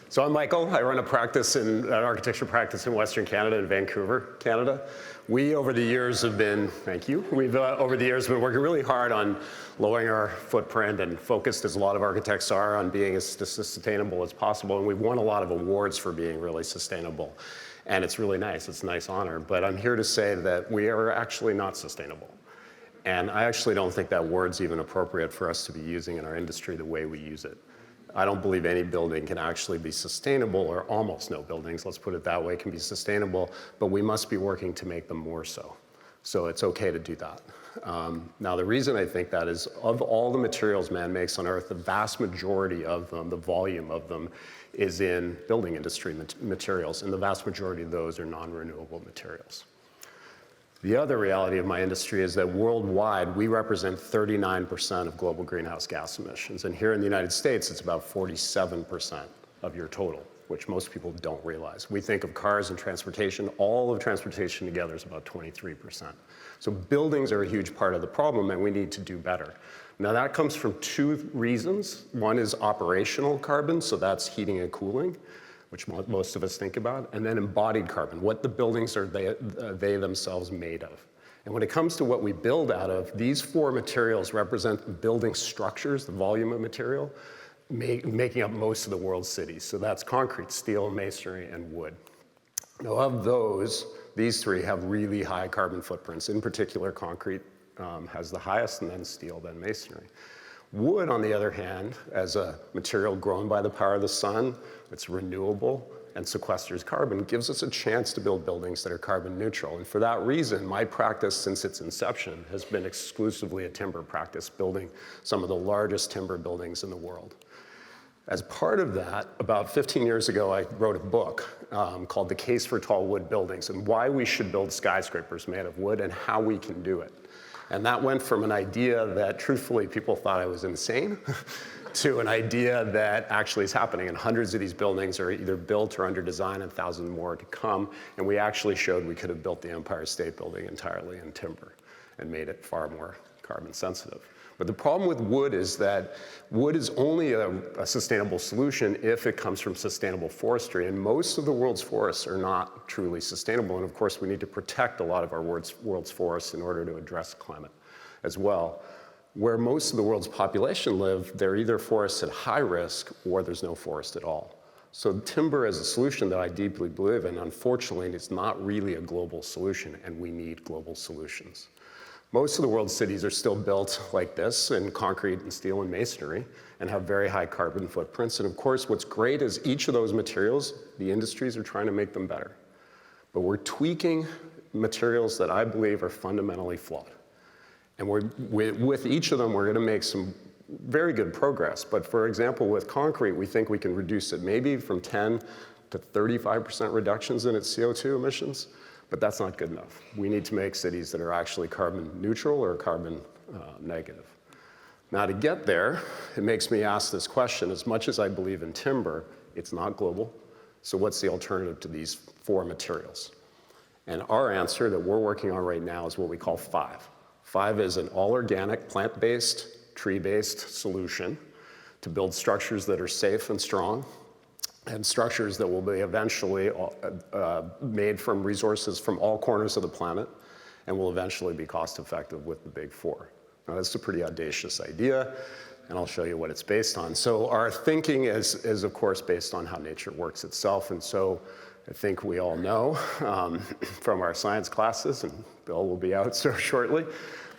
So I'm Michael. I run an architecture practice in Western Canada, in Vancouver, Canada. We, over the years, have been, thank you, over the years been working really hard on lowering our footprint and focused, as a lot of architects are, on being as sustainable as possible. And we've won a lot of awards for being really sustainable. And it's really nice. It's a nice honor. But I'm here to say that we are actually not sustainable. And I actually don't think that word's even appropriate for us to be using in our industry the way we use it. I don't believe any building can actually be sustainable, or almost no buildings, let's put it that way, can be sustainable, but we must be working to make them more so. So it's okay to do that. Now, the reason I think that is, of all the materials man makes on Earth, the vast majority of them, the volume of them, is in building industry materials, and the vast majority of those are non-renewable materials. The other reality of my industry is that worldwide, we represent 39% of global greenhouse gas emissions. And here in the United States, it's about 47% of your total, which most people don't realize. We think of cars and transportation. All of transportation together is about 23%. So buildings are a huge part of the problem, and we need to do better. Now, that comes from two reasons. One is operational carbon, so that's heating and cooling, which most of us think about, and then embodied carbon, what the buildings are they themselves made of. And when it comes to what we build out of, these four materials represent building structures, the volume of material, making up most of the world's cities. So that's concrete, steel, masonry, and wood. Now, of those, these three have really high carbon footprints. In particular, concrete has the highest, and then steel, then masonry. Wood, on the other hand, as a material grown by the power of the sun, it's renewable and sequesters carbon, gives us a chance to build buildings that are carbon neutral. And for that reason, my practice since its inception has been exclusively a timber practice, building some of the largest timber buildings in the world. As part of that, about 15 years ago, I wrote a book called The Case for Tall Wood Buildings, and why we should build skyscrapers made of wood and how we can do it. And that went from an idea that, truthfully, people thought I was insane, to an idea that actually is happening. And hundreds of these buildings are either built or under design, and thousands more to come. And we actually showed we could have built the Empire State Building entirely in timber and made it far more carbon sensitive. But the problem with wood is that wood is only a sustainable solution if it comes from sustainable forestry. And most of the world's forests are not truly sustainable. And of course, we need to protect a lot of our world's forests in order to address climate as well. Where most of the world's population live, they're either forests at high risk or there's no forest at all. So timber is a solution that I deeply believe in. Unfortunately, it's not really a global solution, and we need global solutions. Most of the world's cities are still built like this in concrete and steel and masonry and have very high carbon footprints. And of course, what's great is each of those materials, the industries are trying to make them better. But we're tweaking materials that I believe are fundamentally flawed. And with each of them, we're going to make some very good progress. But for example, with concrete, we think we can reduce it maybe from 10 to 35% reductions in its CO2 emissions. But that's not good enough. We need to make cities that are actually carbon neutral or carbon negative. Now, to get there, it makes me ask this question. As much as I believe in timber, it's not global. So what's the alternative to these four materials? And our answer that we're working on right now is what we call FIVE. FIVE is an all-organic, plant-based, tree-based solution to build structures that are safe and strong, and structures that will be eventually made from resources from all corners of the planet and will eventually be cost effective with the big four. Now, that's a pretty audacious idea, and I'll show you what it's based on. So our thinking is of course, based on how nature works itself. And so I think we all know from our science classes, and Bill will be out so shortly,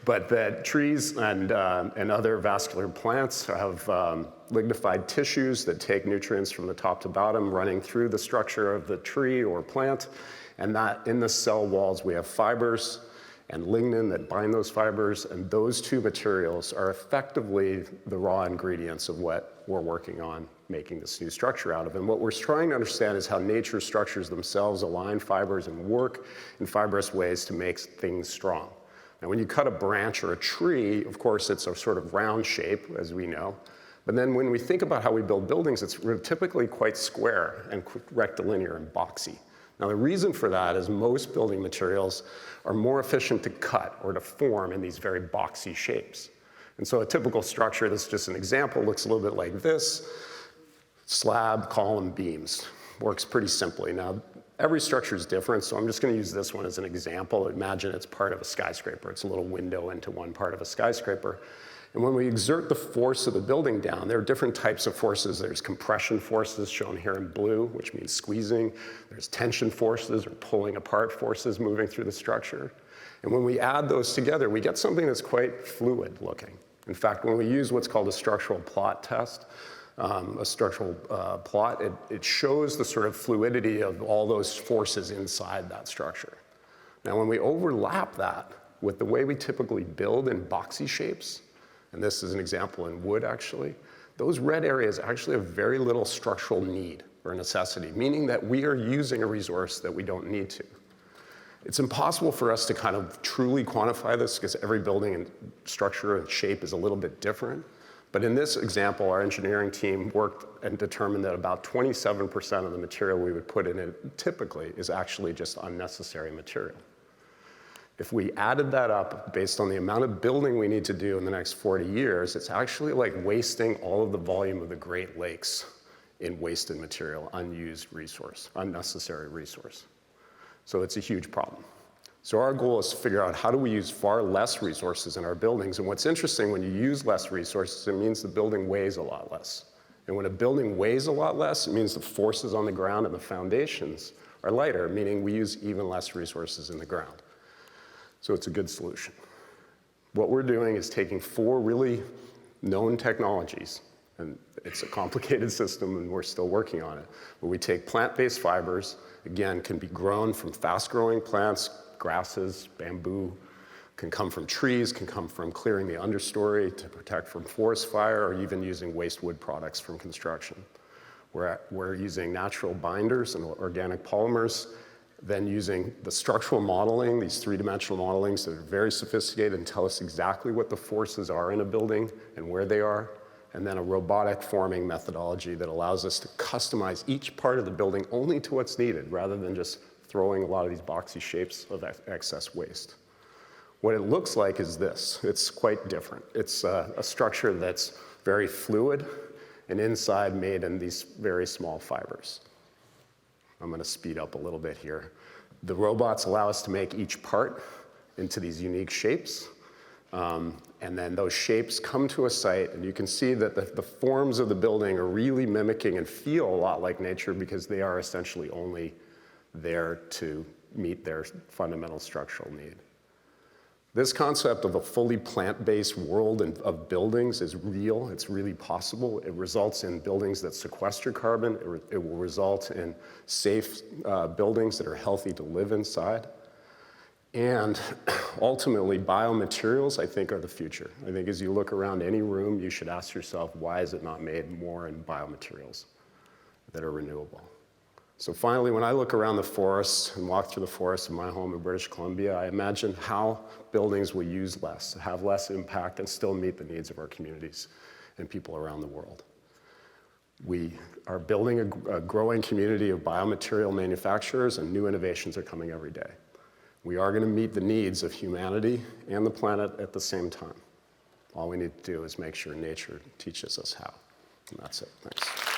but that trees and other vascular plants have lignified tissues that take nutrients from the top to bottom, running through the structure of the tree or plant. And that in the cell walls, we have fibers and lignin that bind those fibers. And those two materials are effectively the raw ingredients of what we're working on making this new structure out of. And what we're trying to understand is how nature structures themselves align fibers and work in fibrous ways to make things strong. Now, when you cut a branch or a tree, of course, it's a sort of round shape, as we know. But then when we think about how we build buildings, it's typically quite square and rectilinear and boxy. Now, the reason for that is most building materials are more efficient to cut or to form in these very boxy shapes. And so a typical structure, this is just an example, looks a little bit like this. Slab, column, beams. Works pretty simply. Now, every structure is different, so I'm just going to use this one as an example. Imagine it's part of a skyscraper. It's a little window into one part of a skyscraper. And when we exert the force of the building down, there are different types of forces. There's compression forces shown here in blue, which means squeezing. There's tension forces or pulling apart forces moving through the structure. And when we add those together, we get something that's quite fluid looking. In fact, when we use what's called a structural plot test, a structural plot, it shows the sort of fluidity of all those forces inside that structure. Now, when we overlap that with the way we typically build in boxy shapes, and this is an example in wood actually, those red areas actually have very little structural need or necessity, meaning that we are using a resource that we don't need to. It's impossible for us to kind of truly quantify this because every building and structure and shape is a little bit different. But in this example, our engineering team worked and determined that about 27% of the material we would put in it typically is actually just unnecessary material. If we added that up based on the amount of building we need to do in the next 40 years, it's actually like wasting all of the volume of the Great Lakes in wasted material, unused resource, unnecessary resource. So it's a huge problem. So our goal is to figure out how do we use far less resources in our buildings. And what's interesting, when you use less resources, it means the building weighs a lot less. And when a building weighs a lot less, it means the forces on the ground and the foundations are lighter, meaning we use even less resources in the ground. So it's a good solution. What we're doing is taking 4 really known technologies, and it's a complicated system and we're still working on it, where we take plant-based fibers, again, can be grown from fast-growing plants, grasses, bamboo, can come from trees, can come from clearing the understory to protect from forest fire, or even using waste wood products from construction. We're using natural binders and organic polymers, then using the structural modeling, these 3-dimensional modelings that are very sophisticated and tell us exactly what the forces are in a building and where they are, and then a robotic forming methodology that allows us to customize each part of the building only to what's needed, rather than just throwing a lot of these boxy shapes of excess waste. What it looks like is this. It's quite different. It's a structure that's very fluid and inside made in these very small fibers. I'm going to speed up a little bit here. The robots allow us to make each part into these unique shapes. And then those shapes come to a site, and you can see that the forms of the building are really mimicking and feel a lot like nature because they are essentially only there to meet their fundamental structural need. This concept of a fully plant-based world of buildings is real. It's really possible. It results in buildings that sequester carbon. It will result in safe buildings that are healthy to live inside. And ultimately, biomaterials, I think, are the future. I think as you look around any room, you should ask yourself, why is it not made more in biomaterials that are renewable? So finally, when I look around the forests and walk through the forests in my home in British Columbia, I imagine how buildings will use less, have less impact, and still meet the needs of our communities and people around the world. We are building a growing community of biomaterial manufacturers, and new innovations are coming every day. We are going to meet the needs of humanity and the planet at the same time. All we need to do is make sure nature teaches us how. And that's it. Thanks.